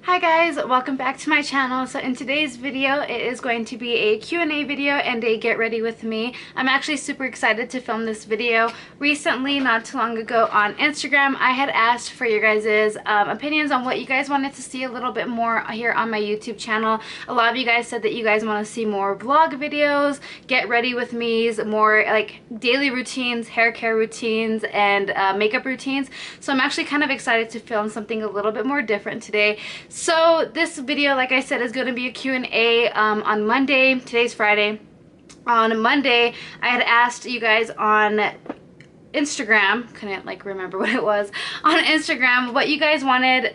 Hi guys, welcome back to my channel. So in today's video, it is going to be a Q&A video and a get ready with me. I'm actually super excited to film this video. Recently, not too long ago on Instagram, I had asked for your guys' opinions on what you guys wanted to see a little bit more here on my YouTube channel. A lot of you guys said that you guys want to see more vlog videos, get ready with me's, more like daily routines, hair care routines, and makeup routines. So I'm actually kind of excited to film something a little bit more different today. So this video, like I said, is going to be a Q&A on Monday. Today's Friday. On Monday, I had asked you guys on Instagram, couldn't like remember what it was, on Instagram, what you guys wanted,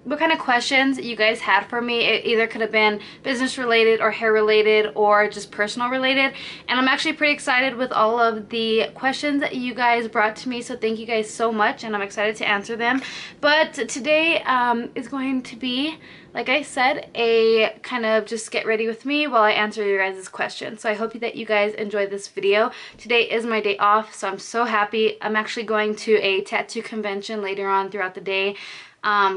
what kind of questions you guys had for me. It either could have been business related or hair related or just personal related, and I'm actually pretty excited with all of the questions that you guys brought to me, so thank you guys so much, and I'm excited to answer them. But today is going to be, like I said, a kind of just get ready with me while I answer your guys' questions. So I hope that you guys enjoyed this video. Today is my day off, so I'm so happy. I'm actually going to a tattoo convention later on throughout the day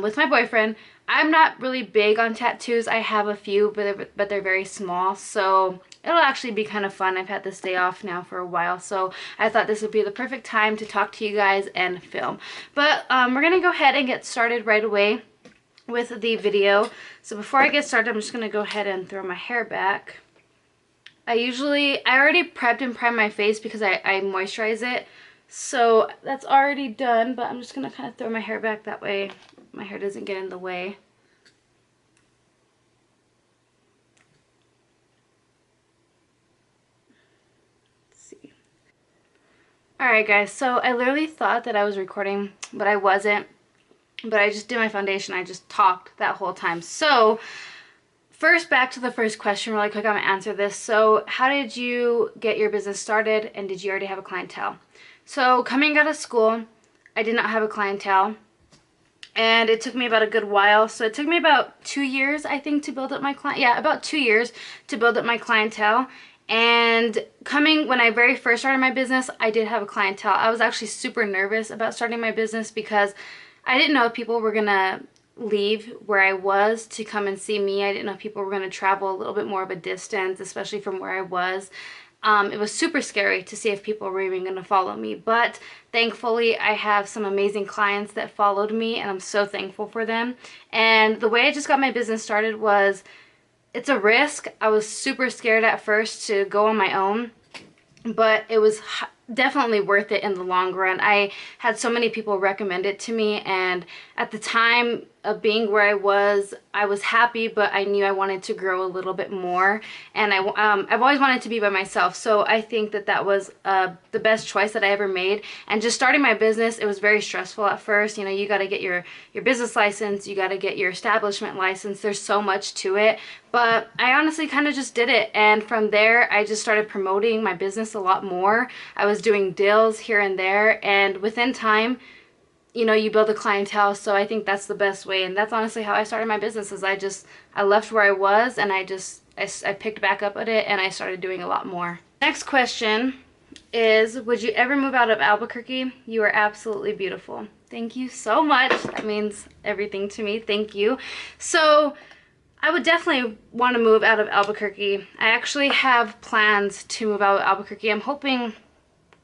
with my boyfriend. I'm not really big on tattoos. I have a few, but they're very small, so it'll actually be kind of fun. I've had this day off now for a while, so I thought this would be the perfect time to talk to you guys and film. But we're going to go ahead and get started right away with the video. So before I get started, I'm just gonna go ahead and throw my hair back. I already prepped and primed my face because I moisturize it, so that's already done, but I'm just gonna kind of throw my hair back, that way my hair doesn't get in the way. Let's see. Alright guys, so I literally thought that I was recording, but I wasn't. But I just did my foundation. I just talked that whole time. So first, back to the first question really quick. I'm going to answer this. So how did you get your business started, and did you already have a clientele? So coming out of school, I did not have a clientele, and it took me about a good while. So it took me about 2 years, I think, to build up my about 2 years to build up my clientele. And when I very first started my business, I did have a clientele. I was actually super nervous about starting my business because I didn't know if people were going to leave where I was to come and see me. I didn't know if people were going to travel a little bit more of a distance, especially from where I was. It was super scary to see if people were even going to follow me. But thankfully, I have some amazing clients that followed me, and I'm so thankful for them. And the way I just got my business started was, it's a risk. I was super scared at first to go on my own, but it was definitely worth it in the long run. I had so many people recommend it to me, and at the time of being where I was happy, but I knew I wanted to grow a little bit more, and I've always wanted to be by myself, so I think that was the best choice that I ever made. And just starting my business, it was very stressful at first. You know, you got to get your business license, you got to get your establishment license, there's so much to it, but I honestly kind of just did it, and from there I just started promoting my business a lot more. I was doing deals here and there, and within time, you know, you build a clientele. So I think that's the best way, and that's honestly how I started my business. Is I left where I was, and I picked back up at it, and I started doing a lot more. Next question is, would you ever move out of Albuquerque? You are absolutely beautiful. Thank you so much. That means everything to me. Thank you. So I would definitely want to move out of Albuquerque. I actually have plans to move out of Albuquerque. I'm hoping,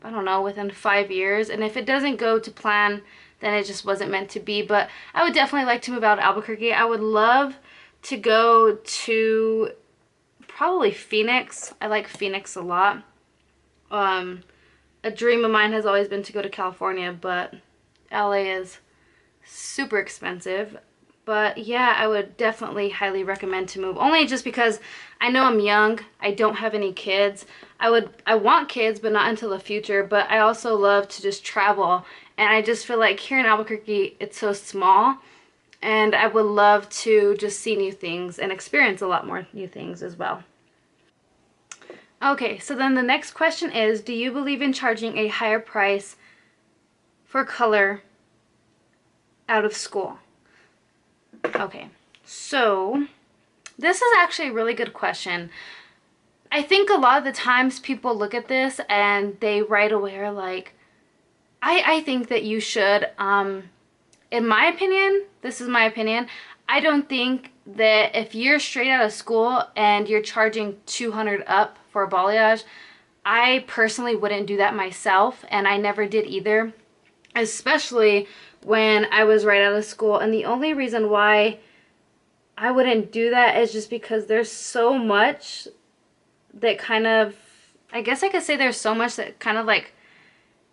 I don't know, within 5 years, and if it doesn't go to plan, then it just wasn't meant to be. But I would definitely like to move out of Albuquerque. I would love to go to probably Phoenix. I like Phoenix a lot. A dream of mine has always been to go to California, but LA is super expensive. But yeah, I would definitely highly recommend to move, only just because I know I'm young. I don't have any kids. I want kids, but not until the future. But I also love to just travel, and I just feel like here in Albuquerque, it's so small, and I would love to just see new things and experience a lot more new things as well. Okay, so then the next question is, do you believe in charging a higher price for color out of school? Okay, so this is actually a really good question. I think a lot of the times people look at this and they right away are like, I think that you should, in my opinion, this is my opinion, I don't think that if you're straight out of school and you're charging 200 up for a balayage, I personally wouldn't do that myself, and I never did either, especially when I was right out of school. And the only reason why I wouldn't do that is just because there's so much that kind of, I guess I could say there's so much that kind of like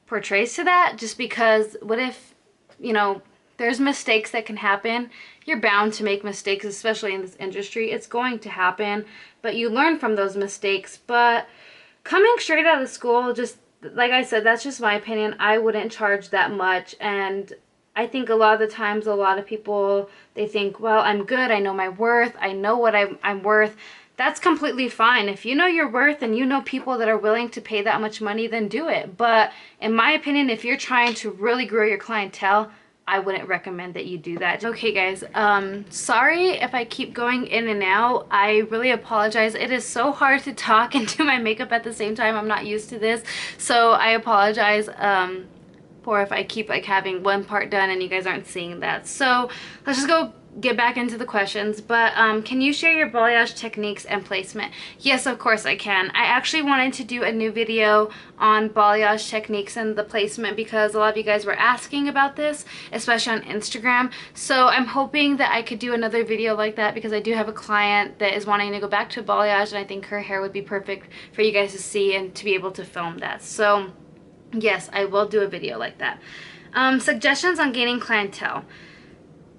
portrays to that, just because what if, you know, there's mistakes that can happen. You're bound to make mistakes, especially in this industry. It's going to happen, but you learn from those mistakes. But coming straight out of school, just like I said, that's just my opinion. I wouldn't charge that much. And I think a lot of the times, a lot of people, they think, well, I'm good. I know my worth. I know what I'm worth. That's completely fine. If you know your worth and you know people that are willing to pay that much money, then do it. But in my opinion, if you're trying to really grow your clientele, I wouldn't recommend that you do that. Okay guys, sorry if I keep going in and out. I really apologize. It is so hard to talk and do my makeup at the same time. I'm not used to this. So I apologize for if I keep like having one part done and you guys aren't seeing that. So let's just go get back into the questions. But can you share your balayage techniques and placement? Yes, of course I can. I actually wanted to do a new video on balayage techniques and the placement because a lot of you guys were asking about this, especially on Instagram. So I'm hoping that I could do another video like that because I do have a client that is wanting to go back to balayage, and I think her hair would be perfect for you guys to see and to be able to film that. So yes, I will do a video like that. Suggestions on gaining clientele.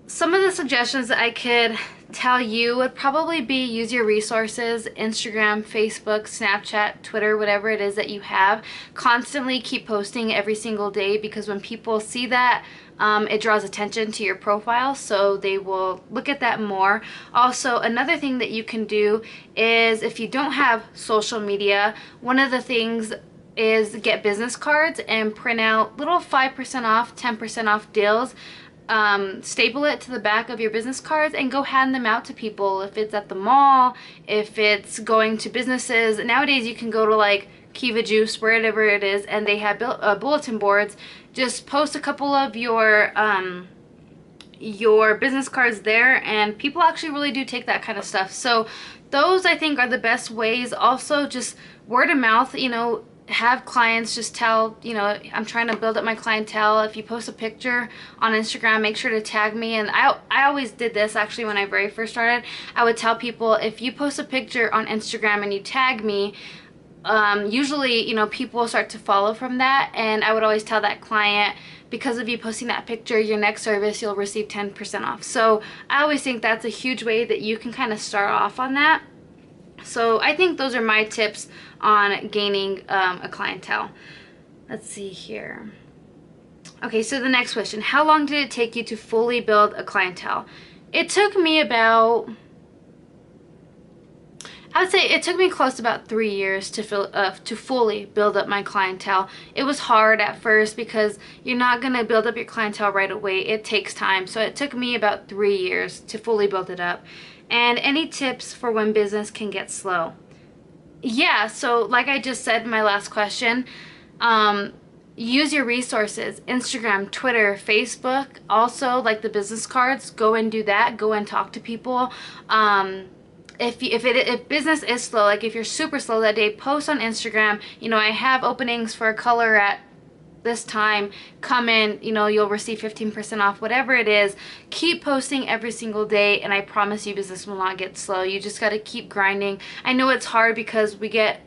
Some of the suggestions that I could tell you would probably be use your resources, Instagram, Facebook, Snapchat, Twitter, whatever it is that you have. Constantly keep posting every single day, because when people see that, it draws attention to your profile, so they will look at that more. Also, another thing that you can do is, if you don't have social media, one of the things is get business cards and print out little 5% off, 10% off deals. Staple it to the back of your business cards and go hand them out to people. If it's at the mall, if it's going to businesses. Nowadays you can go to like Kiva Juice, wherever it is, and they have bulletin boards. Just post a couple of your business cards there, and people actually really do take that kind of stuff. So those, I think, are the best ways. Also, just word of mouth, you know, have clients just tell, you know, I'm trying to build up my clientele. If you post a picture on Instagram, make sure to tag me. And I always did this actually when I very first started. I would tell people, if you post a picture on Instagram and you tag me, usually, you know, people start to follow from that. And I would always tell that client, because of you posting that picture, your next service, you'll receive 10% off. So I always think that's a huge way that you can kind of start off on that. So I think those are my tips on gaining a clientele. Let's see here. Okay, so the next question. How long did it take you to fully build a clientele? It took me about, I would say it took me close to about 3 years to fully build up my clientele. It was hard at first because you're not going to build up your clientele right away. It takes time. So it took me about 3 years to fully build it up. And any tips for when business can get slow? Yeah, so like I just said in my last question, use your resources, Instagram, Twitter, Facebook. Also, like the business cards, go and do that. Go and talk to people. If business is slow, like if you're super slow that day, post on Instagram, you know, I have openings for a color at this time, come in, you know, you'll receive 15% off, whatever it is. Keep posting every single day, and I promise you business will not get slow. You just got to keep grinding. I know it's hard because we get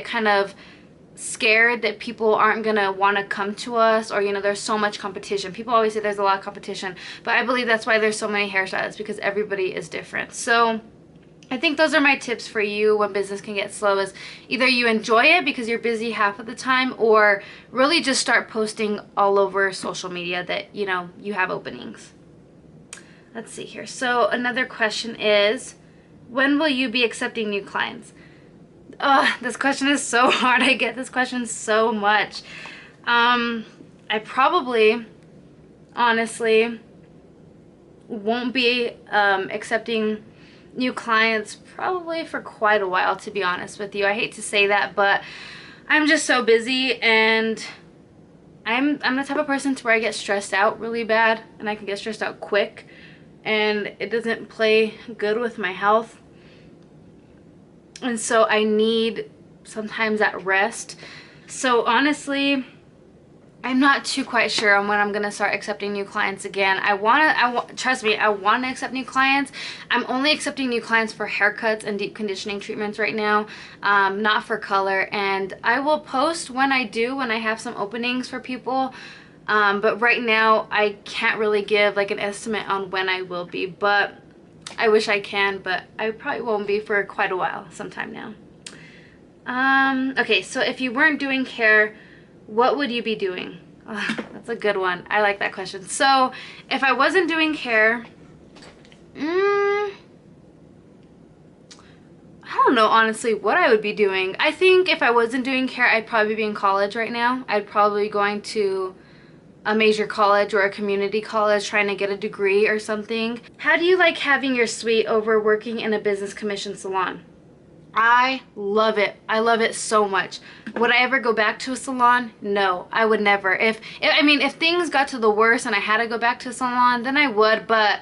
kind of scared that people aren't gonna want to come to us, or, you know, there's so much competition. People always say there's a lot of competition, but I believe that's why there's so many hairstylists, because everybody is different. So I think those are my tips for you when business can get slow, is either you enjoy it because you're busy half of the time, or really just start posting all over social media that, you know, you have openings. Let's see here. So another question is, when will you be accepting new clients? This question is so hard. I get this question so much. I probably, honestly, won't be accepting new clients probably for quite a while, to be honest with you. I hate to say that, but I'm just so busy, and I'm the type of person to where I get stressed out really bad, and I can get stressed out quick. and it doesn't play good with my health. And so I need sometimes that rest. So honestly, I'm not too quite sure on when I'm gonna start accepting new clients again. Trust me, I want to accept new clients. I'm only accepting new clients for haircuts and deep conditioning treatments right now, not for color. And I will post when I do, when I have some openings for people. But right now, I can't really give like an estimate on when I will be. But I wish I can, but I probably won't be for quite a while, sometime now. Okay, so if you weren't doing hair, what would you be doing? Oh, that's a good one. I like that question. So if I wasn't doing hair, I don't know honestly what I would be doing. I think if I wasn't doing hair, I'd probably be in college right now. I'd probably be going to a major college or a community college trying to get a degree or something. How do you like having your suite over working in a business commission salon? I love it. I love it so much. Would I ever go back to a salon? No, I would never. If things got to the worst and I had to go back to a salon, then I would, but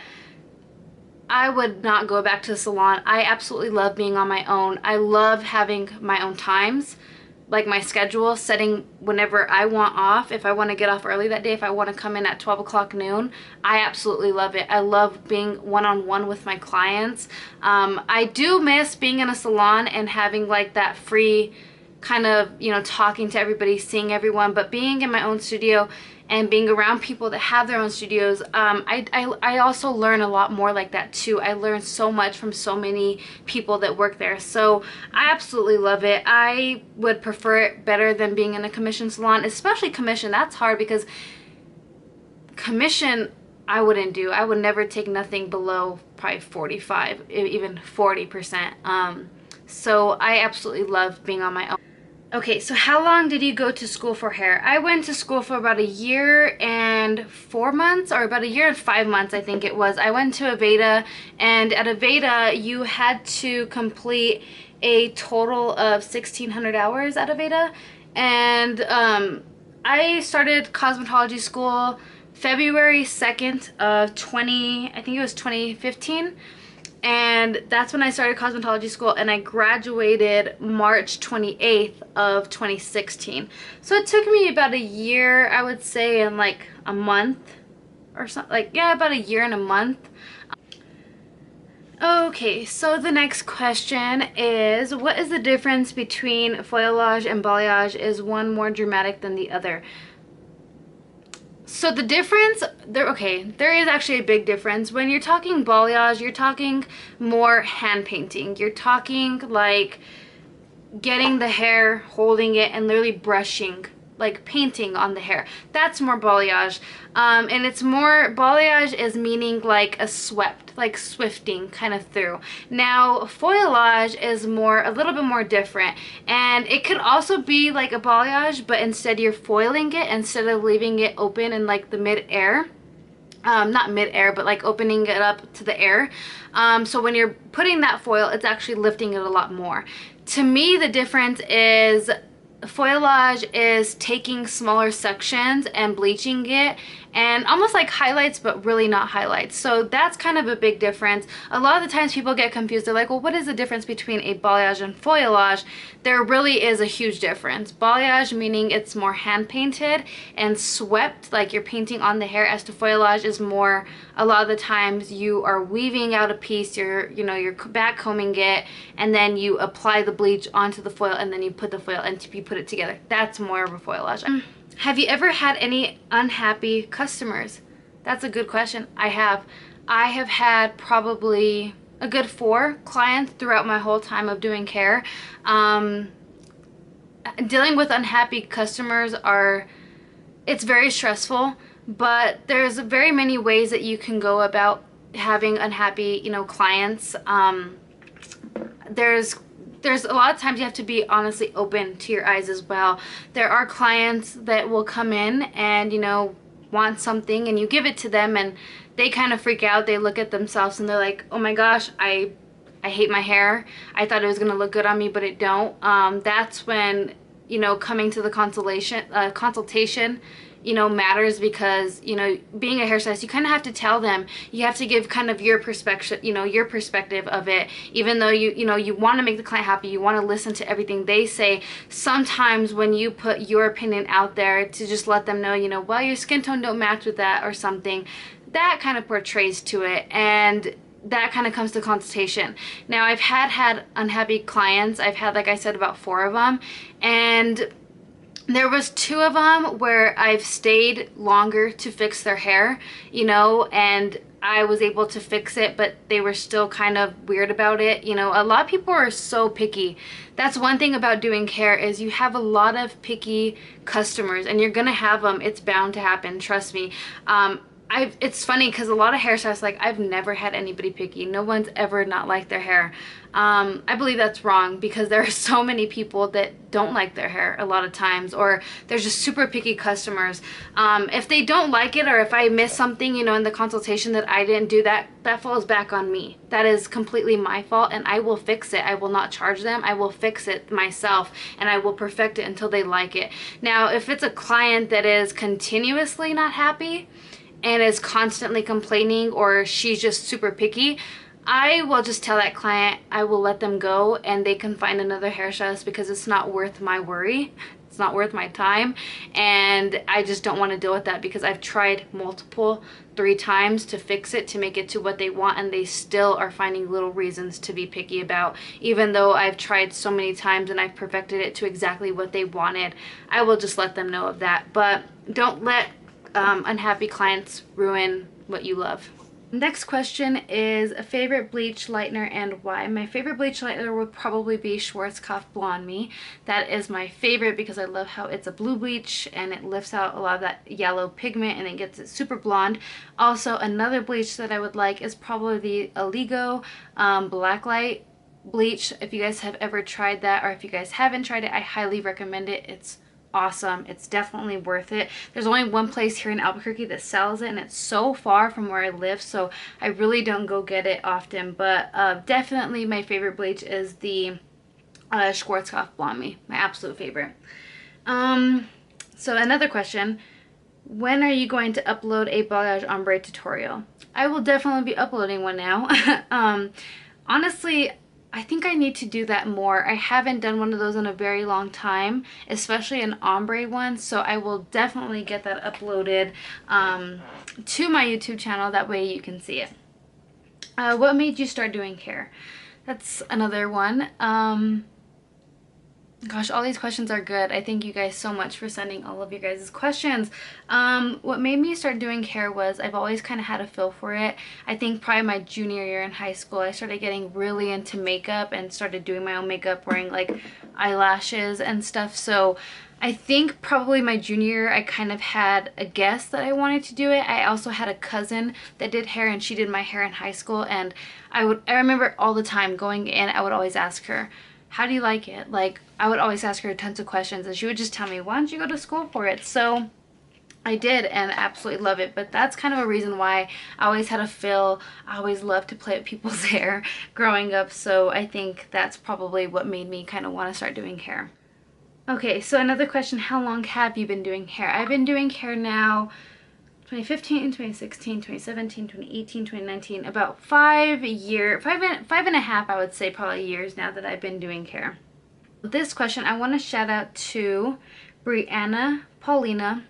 I would not go back to a salon. I absolutely love being on my own. I love having my own times, like my schedule, setting whenever I want off. If I want to get off early that day, if I want to come in at 12 o'clock noon, I absolutely love it. I love being one-on-one with my clients. I do miss being in a salon and having like that free kind of, you know, talking to everybody, seeing everyone, but being in my own studio and being around people that have their own studios, I also learn a lot more like that too. I learn so much from so many people that work there. So I absolutely love it. I would prefer it better than being in a commission salon, especially commission. That's hard because commission I wouldn't do. I would never take nothing below probably 45, even 40%. So I absolutely love being on my own. Okay, so how long did you go to school for hair? I went to school for about 1 year and 4 months, or about 1 year and 5 months, I think it was. I went to Aveda, and at Aveda, you had to complete a total of 1,600 hours at Aveda. And I started cosmetology school February 2nd of I think it was 2015. And that's when I started cosmetology school, and I graduated March 28th of 2016. So it took me about a year, I would say, and like a month or something. Like, yeah, about a year and a month. Okay, so the next question is, what is the difference between foliage and balayage? Is one more dramatic than the other? So the difference, there is actually a big difference. When you're talking balayage, you're talking more hand painting. You're talking like getting the hair, holding it, and literally brushing, like painting on the hair. That's more balayage. And it's more, balayage is meaning like a swept, like swifting kind of through. Now, foliage is a little bit more different. And it could also be like a balayage, but instead you're foiling it instead of leaving it open in like the mid-air. Not mid-air, but like opening it up to the air. So when you're putting that foil, it's actually lifting it a lot more. To me, the difference is foliage is taking smaller sections and bleaching it, and almost like highlights, but really not highlights. So that's kind of a big difference. A lot of the times people get confused. They're like, well, what is the difference between a balayage and foliage? There really is a huge difference. Balayage meaning it's more hand painted and swept, like you're painting on the hair, as to foliage is more, a lot of the times you are weaving out a piece, you're back combing it, and then you apply the bleach onto the foil, and then you put the foil and you put it together. That's more of a foliage. Have you ever had any unhappy customers? That's a good question. I have. I have had probably a good 4 clients throughout my whole time of doing hair. Dealing with unhappy customers it's very stressful, but there's very many ways that you can go about having unhappy, clients. There's a lot of times you have to be honestly open to your eyes as well. There are clients that will come in and, want something, and you give it to them and they kind of freak out. They look at themselves and they're like, oh my gosh, I hate my hair. I thought it was going to look good on me, but it don't. That's when, coming to the consultation, you know, matters because, you know, being a hairstylist, you kind of have to tell them, you have to give kind of your perspective, you know, your perspective of it. Even though you know, you want to make the client happy, you want to listen to everything they say. Sometimes when you put your opinion out there to just let them know, you know, well, your skin tone don't match with that or something, that kind of portrays to it, and that kind of comes to consultation. Now, I've had unhappy clients. I've had, like I said, about 4 of them, and there was 2 of them where I've stayed longer to fix their hair, you know, and I was able to fix it, but they were still kind of weird about it. You know, a lot of people are so picky. That's one thing about doing hair, is you have a lot of picky customers, and you're gonna have them. It's bound to happen, trust me. It's funny because a lot of hairstylists, like, I've never had anybody picky. No one's ever not liked their hair. I believe that's wrong, because there are so many people that don't like their hair a lot of times, or there's just super picky customers. If they don't like it, or if I miss something, you know, in the consultation that I didn't do, that falls back on me. That is completely my fault, and I will fix it. I will not charge them. I will fix it myself, and I will perfect it until they like it. Now, if it's a client that is continuously not happy and is constantly complaining, or she's just super picky, I will just tell that client, I will let them go and they can find another hairstylist, because it's not worth my worry. It's not worth my time, and I just don't want to deal with that, because I've tried 3 times to fix it, to make it to what they want, and they still are finding little reasons to be picky about. Even though I've tried so many times and I've perfected it to exactly what they wanted, I will just let them know of that. But don't let unhappy clients ruin what you love. Next question is a favorite bleach, lightener, and why. My favorite bleach lightener would probably be Schwarzkopf Blonde Me. That is my favorite because I love how it's a blue bleach and it lifts out a lot of that yellow pigment and it gets it super blonde. Also, another bleach that I would like is probably the Oligo Blacklight bleach. If you guys have ever tried that, or if you guys haven't tried it, I highly recommend it. It's awesome. It's definitely worth it. There's only one place here in Albuquerque that sells it, and it's so far from where I live, so I really don't go get it often. But definitely my favorite bleach is the Schwarzkopf Blonde Me, my absolute favorite. So another question, when are you going to upload a balayage ombre tutorial? I will definitely be uploading one now. Honestly, I think I need to do that more. I haven't done one of those in a very long time, especially an ombre one, so I will definitely get that uploaded to my YouTube channel. That way you can see it. What made you start doing hair? That's another one. Gosh, all these questions are good. I thank you guys so much for sending all of your guys' questions. What made me start doing hair was I've always kind of had a feel for it. I think probably my junior year in high school, I started getting really into makeup and started doing my own makeup, wearing like eyelashes and stuff. So I think probably my junior year, I kind of had a guess that I wanted to do it. I also had a cousin that did hair, and she did my hair in high school. And I remember all the time going in, I would always ask her, how do you like it? Like, I would always ask her tons of questions, and she would just tell me, why don't you go to school for it? So I did, and absolutely love it. But that's kind of a reason why I always had a feel. I always loved to play with people's hair growing up. So I think that's probably what made me kind of want to start doing hair. Okay, so another question, how long have you been doing hair? I've been doing hair now 2015, 2016, 2017, 2018, 2019, about 5 and a half, I would say, probably years now that I've been doing hair. This question, I want to shout out to Brianna Paulina.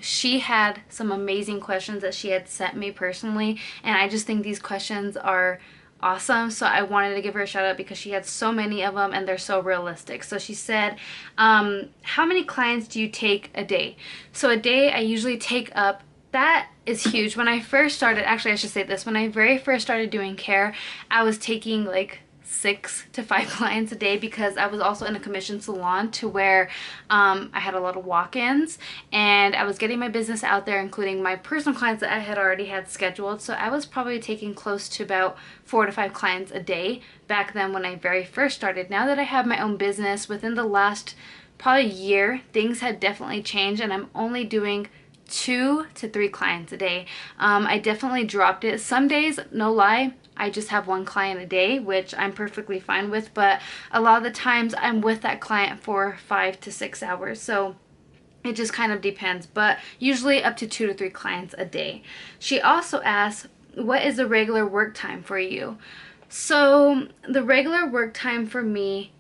She had some amazing questions that she had sent me personally, and I just think these questions are awesome, so I wanted to give her a shout out because she had so many of them and they're so realistic. So she said, how many clients do you take a day? So a day I usually take up, that is huge. When I first started, actually I should say this, when I very first started doing hair, I was taking like 6 to 5 clients a day because I was also in a commission salon to where I had a lot of walk-ins and I was getting my business out there, including my personal clients that I had already had scheduled. So I was probably taking close to about 4 to 5 clients a day back then when I very first started. Now that I have my own business, within the last probably year, things had definitely changed and I'm only doing 2 to 3 clients a day. I definitely dropped it. Some days, no lie, I just have 1 client a day, which I'm perfectly fine with, but a lot of the times I'm with that client for 5 to 6 hours. So It just kind of depends, but usually up to 2 to 3 clients a day. She also asks, what is the regular work time for you? So the regular work time for me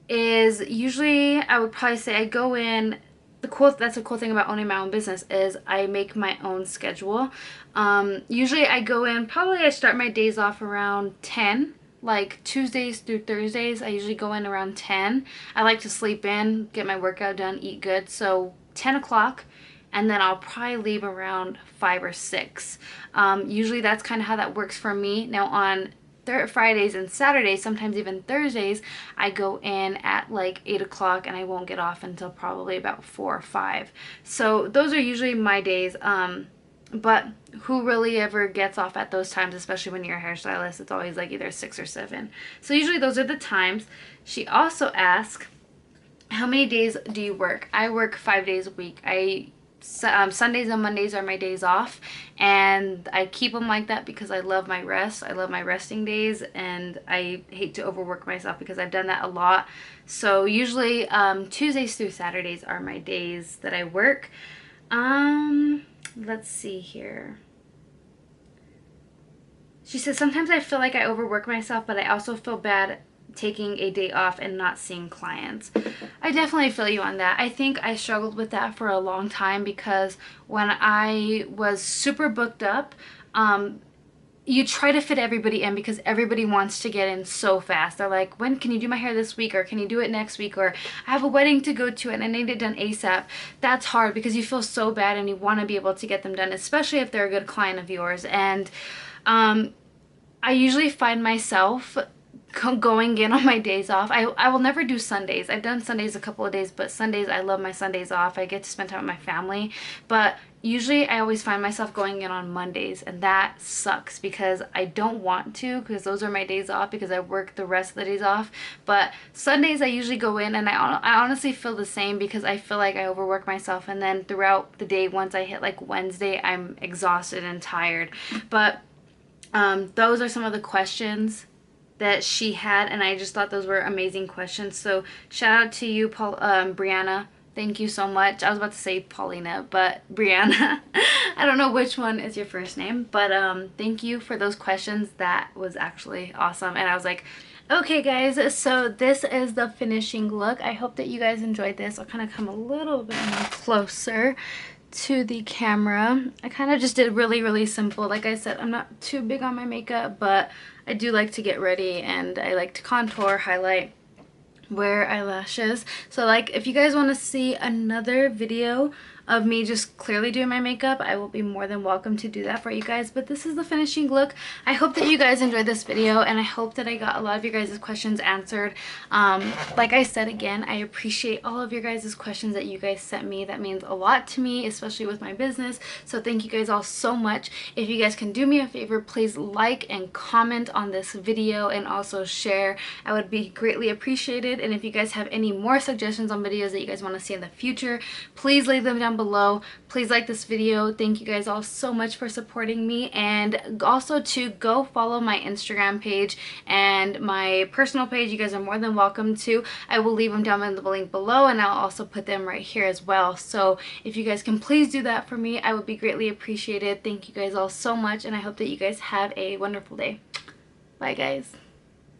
is usually, I would probably say I go in, that's the cool thing about owning my own business is I make my own schedule. Usually I go in, probably I start my days off around 10, like Tuesdays through Thursdays. I usually go in around 10. I like to sleep in, get my workout done, eat good. So 10 o'clock, and then I'll probably leave around 5 or 6. Usually that's kind of how that works for me. Now on Fridays and Saturdays, sometimes even Thursdays, I go in at like 8 o'clock and I won't get off until probably about 4 or 5. So those are usually my days. But who really ever gets off at those times, especially when you're a hairstylist? It's always like either 6 or 7. So usually those are the times. She also asks, how many days do you work? I work 5 days a week. Sundays and Mondays are my days off, and I keep them like that because I love my rest. I love my resting days, and I hate to overwork myself because I've done that a lot. So usually Tuesdays through Saturdays are my days that I work. Let's see here. She says, sometimes I feel like I overwork myself, but I also feel bad taking a day off and not seeing clients. I definitely feel you on that. I think I struggled with that for a long time because when I was super booked up, you try to fit everybody in because everybody wants to get in so fast. They're like, when can you do my hair this week, or can you do it next week, or I have a wedding to go to and I need it done ASAP. That's hard because you feel so bad and you want to be able to get them done, especially if they're a good client of yours. And I usually find myself going in on my days off. I will never do Sundays. I've done Sundays a couple of days, but Sundays, I love my Sundays off. I get to spend time with my family. But usually I always find myself going in on Mondays, and that sucks because I don't want to, because those are my days off because I work the rest of the days off. But Sundays I usually go in, and I honestly feel the same because I feel like I overwork myself, and then throughout the day, once I hit like Wednesday, I'm exhausted and tired. But those are some of the questions that she had, and I just thought those were amazing questions. So shout out to you, Brianna. Thank you so much. I was about to say Paulina, but Brianna. I don't know which one is your first name, but thank you for those questions. That was actually awesome. And I was like, okay guys, so this is the finishing look. I hope that you guys enjoyed this. I'll kind of come a little bit more closer to the camera. I kind of just did really simple. Like I said, I'm not too big on my makeup, but I do like to get ready, and I like to contour, highlight, wear eyelashes. So like if you guys want to see another video of me just clearly doing my makeup, I will be more than welcome to do that for you guys. But this is the finishing look. I hope that you guys enjoyed this video, and I hope that I got a lot of your guys' questions answered. Like I said again, I appreciate all of your guys' questions that you guys sent me. That means a lot to me, especially with my business. So thank you guys all so much. If you guys can do me a favor, please like and comment on this video, and also share. I would be greatly appreciated. And if you guys have any more suggestions on videos that you guys want to see in the future, please leave them down below. Please like this video. Thank you guys all so much for supporting me, and also to go follow my Instagram page and my personal page. You guys are more than welcome to. I will leave them down in the link below, and I'll also put them right here as well. So if you guys can please do that for me, I would be greatly appreciated. Thank you guys all so much, and I hope that you guys have a wonderful day. Bye guys.